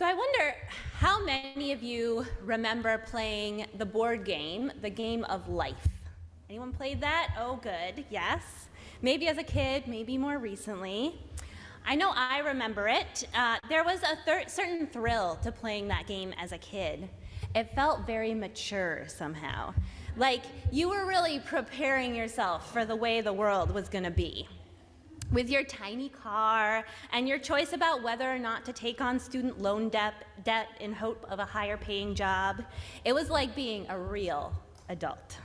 So I wonder how many of you remember playing the board game, the game of life? Anyone played that? Oh, good, yes. Maybe as a kid, maybe more recently. I know I remember it. There was a certain thrill to playing that game as a kid. It felt very mature somehow. Like you were really preparing yourself for the way the world was going to be. With your tiny car and your choice about whether or not to take on student loan debt in hope of a higher paying job, it was like being a real adult.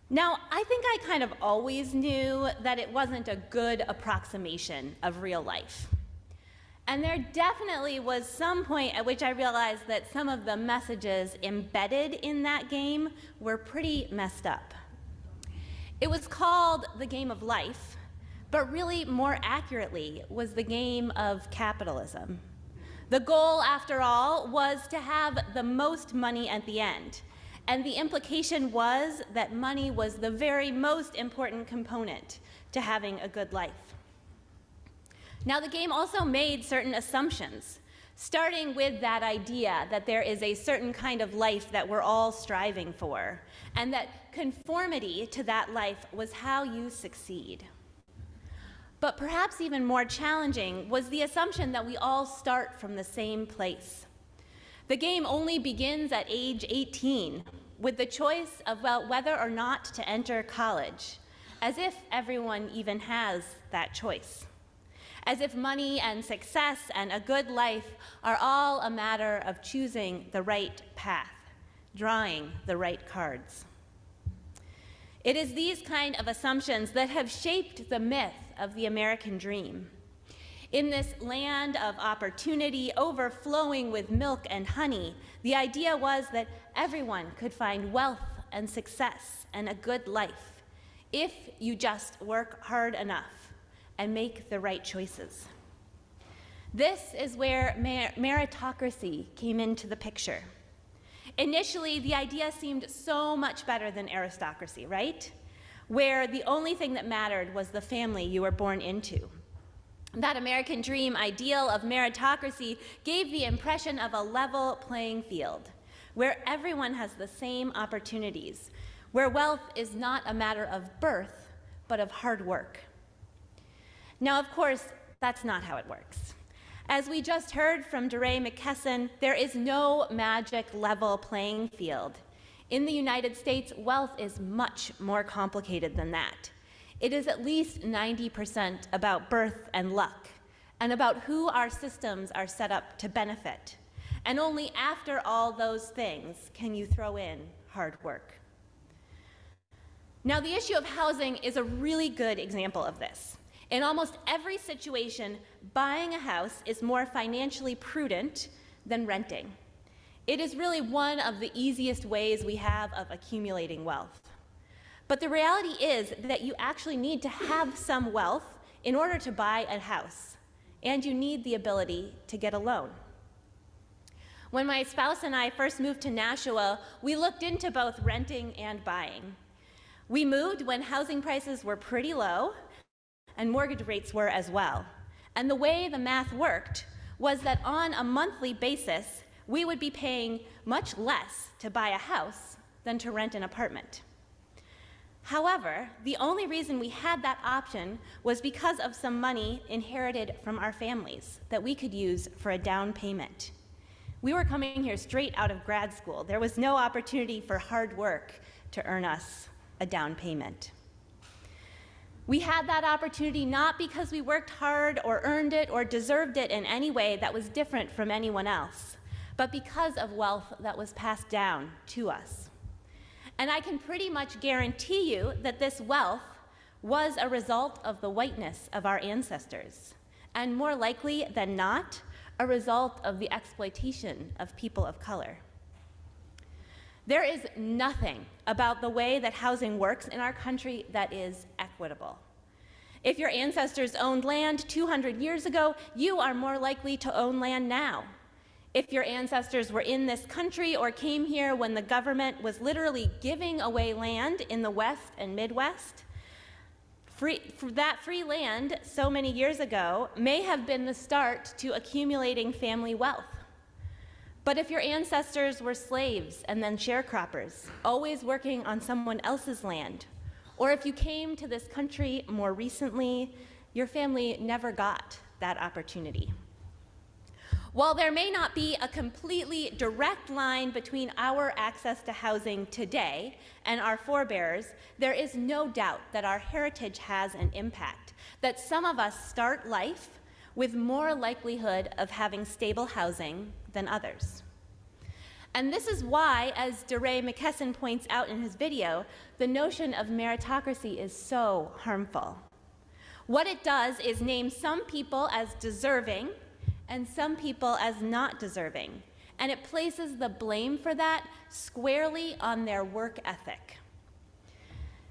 Now, I think I kind of always knew that it wasn't a good approximation of real life. And there definitely was some point at which I realized that some of the messages embedded in that game were pretty messed up. It was called the game of life, but really more accurately was the game of capitalism. The goal, after all, was to have the most money at the end. And the implication was that money was the very most important component to having a good life. Now, the game also made certain assumptions, starting with that idea that there is a certain kind of life that we're all striving for, and that conformity to that life was how you succeed. But perhaps even more challenging was the assumption that we all start from the same place. The game only begins at age 18 with the choice of whether or not to enter college, as if everyone even has that choice. As if money and success and a good life are all a matter of choosing the right path, drawing the right cards. It is these kind of assumptions that have shaped the myth of the American dream. In this land of opportunity overflowing with milk and honey, the idea was that everyone could find wealth and success and a good life if you just work hard enough and make the right choices. This is where meritocracy came into the picture. Initially, the idea seemed so much better than aristocracy, right? Where the only thing that mattered was the family you were born into. That American dream ideal of meritocracy gave the impression of a level playing field, where everyone has the same opportunities, where wealth is not a matter of birth, but of hard work. Now, of course, that's not how it works. As we just heard from DeRay McKesson, there is no magic level playing field. In the United States, wealth is much more complicated than that. It is at least 90% about birth and luck, and about who our systems are set up to benefit. And only after all those things can you throw in hard work. Now, the issue of housing is a really good example of this. In almost every situation, buying a house is more financially prudent than renting. It is really one of the easiest ways we have of accumulating wealth. But the reality is that you actually need to have some wealth in order to buy a house, and you need the ability to get a loan. When my spouse and I first moved to Nashua, we looked into both renting and buying. We moved when housing prices were pretty low, and mortgage rates were as well. And the way the math worked was that on a monthly basis, we would be paying much less to buy a house than to rent an apartment. However, the only reason we had that option was because of some money inherited from our families that we could use for a down payment. We were coming here straight out of grad school. There was no opportunity for hard work to earn us a down payment. We had that opportunity not because we worked hard or earned it or deserved it in any way that was different from anyone else, but because of wealth that was passed down to us. And I can pretty much guarantee you that this wealth was a result of the whiteness of our ancestors, and more likely than not, a result of the exploitation of people of color. There is nothing about the way that housing works in our country that is equitable. If your ancestors owned land 200 years ago, you are more likely to own land now. If your ancestors were in this country or came here when the government was literally giving away land in the West and Midwest, that free land so many years ago may have been the start to accumulating family wealth. But if your ancestors were slaves and then sharecroppers, always working on someone else's land, or if you came to this country more recently, your family never got that opportunity. While there may not be a completely direct line between our access to housing today and our forebears, there is no doubt that our heritage has an impact, that some of us start life with more likelihood of having stable housing than others. And this is why, as DeRay McKesson points out in his video, the notion of meritocracy is so harmful. What it does is name some people as deserving and some people as not deserving, and it places the blame for that squarely on their work ethic.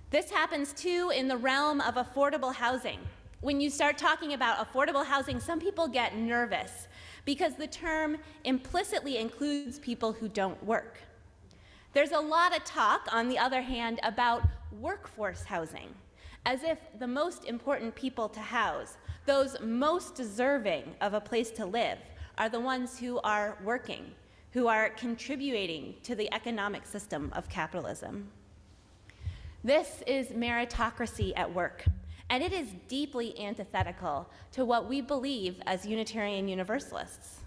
This happens too in the realm of affordable housing. When you start talking about affordable housing, some people get nervous because the term implicitly includes people who don't work. There's a lot of talk, on the other hand, about workforce housing, as if the most important people to house, those most deserving of a place to live, are the ones who are working, who are contributing to the economic system of capitalism. This is meritocracy at work, and it is deeply antithetical to what we believe as Unitarian Universalists.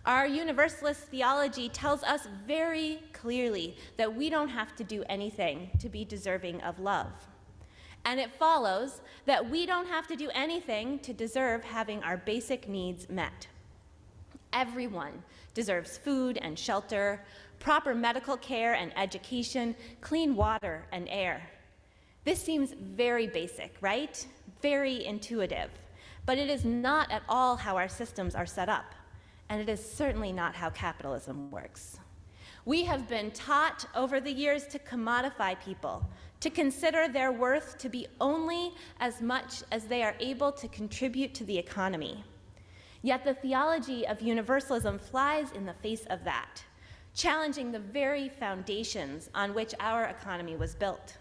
Our Universalist theology tells us very clearly that we don't have to do anything to be deserving of love. And it follows that we don't have to do anything to deserve having our basic needs met. Everyone deserves food and shelter, proper medical care and education, clean water and air. This seems very basic, right? Very intuitive. But it is not at all how our systems are set up. And it is certainly not how capitalism works. We have been taught over the years to commodify people, to consider their worth to be only as much as they are able to contribute to the economy. Yet the theology of universalism flies in the face of that, challenging the very foundations on which our economy was built,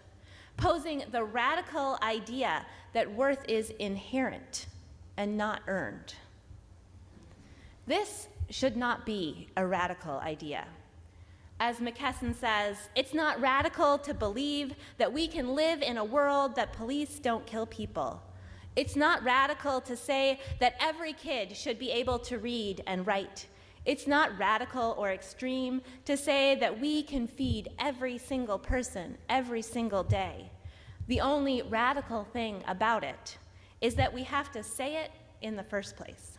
posing the radical idea that worth is inherent and not earned. This should not be a radical idea. As McKesson says, it's not radical to believe that we can live in a world that police don't kill people. It's not radical to say that every kid should be able to read and write. It's not radical or extreme to say that we can feed every single person every single day. The only radical thing about it is that we have to say it in the first place.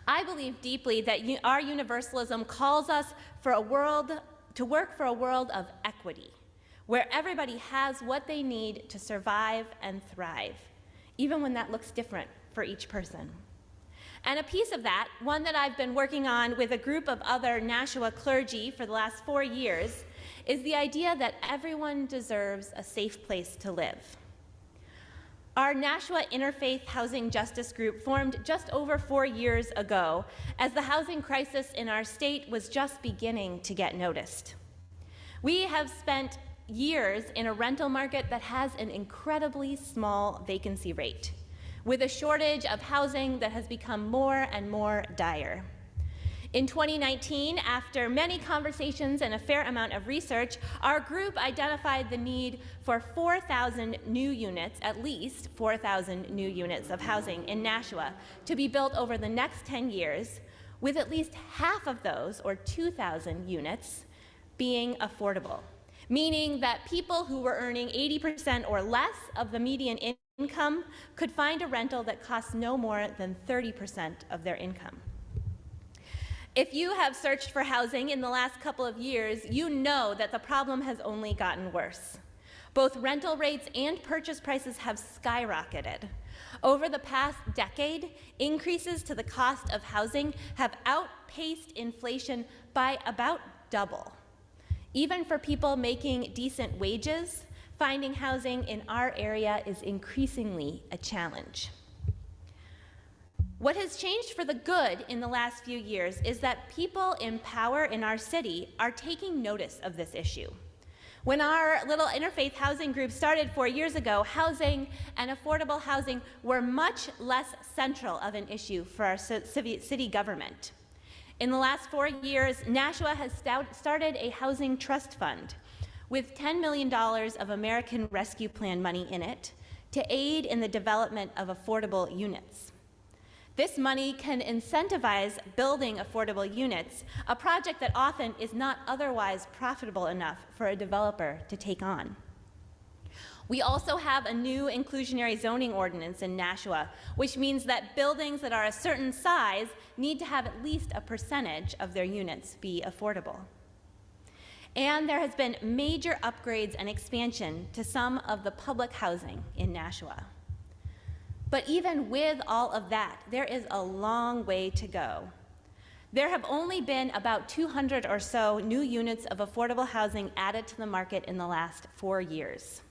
I believe deeply that our universalism calls us to work for a world of equity, where everybody has what they need to survive and thrive, even when that looks different for each person. And a piece of that, one that I've been working on with a group of other Nashua clergy for the last 4 years, is the idea that everyone deserves a safe place to live. Our Nashua Interfaith Housing Justice Group formed just over 4 years ago as the housing crisis in our state was just beginning to get noticed. We have spent years in a rental market that has an incredibly small vacancy rate, with a shortage of housing that has become more and more dire. In 2019, after many conversations and a fair amount of research, our group identified the need for 4,000 new units, at least 4,000 new units of housing in Nashua to be built over the next 10 years, with at least half of those, or 2,000 units, being affordable, meaning that people who were earning 80% or less of the median income could find a rental that costs no more than 30% of their income. If you have searched for housing in the last couple of years, you know that the problem has only gotten worse. Both rental rates and purchase prices have skyrocketed. Over the past decade, increases to the cost of housing have outpaced inflation by about double. Even for people making decent wages, finding housing in our area is increasingly a challenge. What has changed for the good in the last few years is that people in power in our city are taking notice of this issue. When our little interfaith housing group started 4 years ago, housing and affordable housing were much less central of an issue for our city government. In the last 4 years, Nashua has started a housing trust fund with $10 million of American Rescue Plan money in it to aid in the development of affordable units. This money can incentivize building affordable units, a project that often is not otherwise profitable enough for a developer to take on. We also have a new inclusionary zoning ordinance in Nashua, which means that buildings that are a certain size need to have at least a percentage of their units be affordable. And there has been major upgrades and expansion to some of the public housing in Nashua. But even with all of that, there is a long way to go. There have only been about 200 or so new units of affordable housing added to the market in the last 4 years.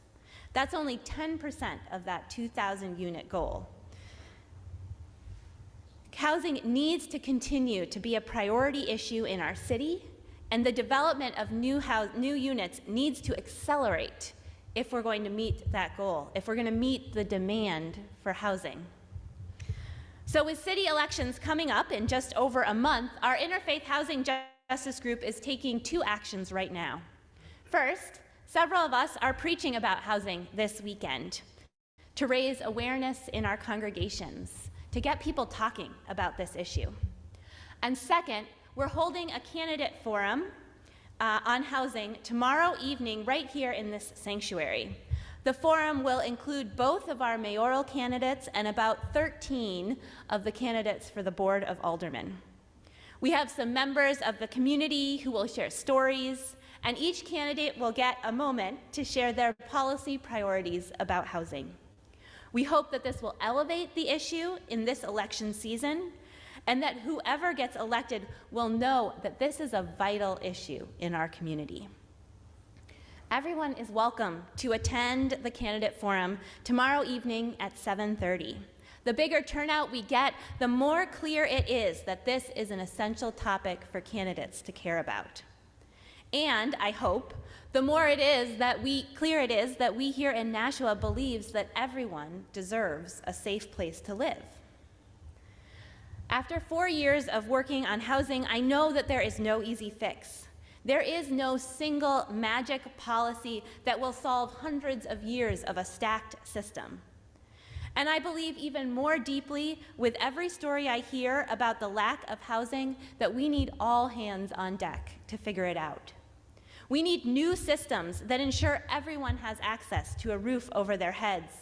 That's only 10% of that 2,000 unit goal. Housing needs to continue to be a priority issue in our city, and the development of new units needs to accelerate if we're going to meet that goal, if we're going to meet the demand for housing. So with city elections coming up in just over a month, our Interfaith Housing Justice Group is taking 2 actions right now. First, several of us are preaching about housing this weekend to raise awareness in our congregations, to get people talking about this issue. And second, we're holding a candidate forum on housing tomorrow evening right here in this sanctuary. The forum will include both of our mayoral candidates and about 13 of the candidates for the Board of Aldermen. We have some members of the community who will share stories, and each candidate will get a moment to share their policy priorities about housing. We hope that this will elevate the issue in this election season, and that whoever gets elected will know that this is a vital issue in our community. Everyone is welcome to attend the candidate forum tomorrow evening at 7:30. The bigger turnout we get, the more clear it is that this is an essential topic for candidates to care about. And I hope the more clear it is that we here in Nashua believes that everyone deserves a safe place to live. After 4 years of working on housing, I know that there is no easy fix. There is no single magic policy that will solve hundreds of years of a stacked system. And I believe even more deeply with every story I hear about the lack of housing that we need all hands on deck to figure it out. We need new systems that ensure everyone has access to a roof over their heads.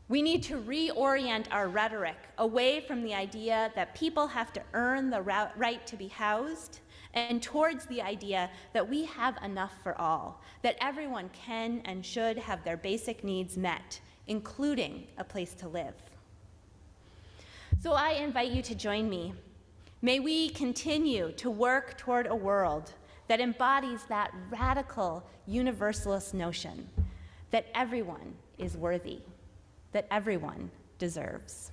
We need to reorient our rhetoric away from the idea that people have to earn the right to be housed and towards the idea that we have enough for all, that everyone can and should have their basic needs met, including a place to live. So I invite you to join me. May we continue to work toward a world that embodies that radical universalist notion that everyone is worthy, that everyone deserves.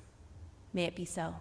May it be so.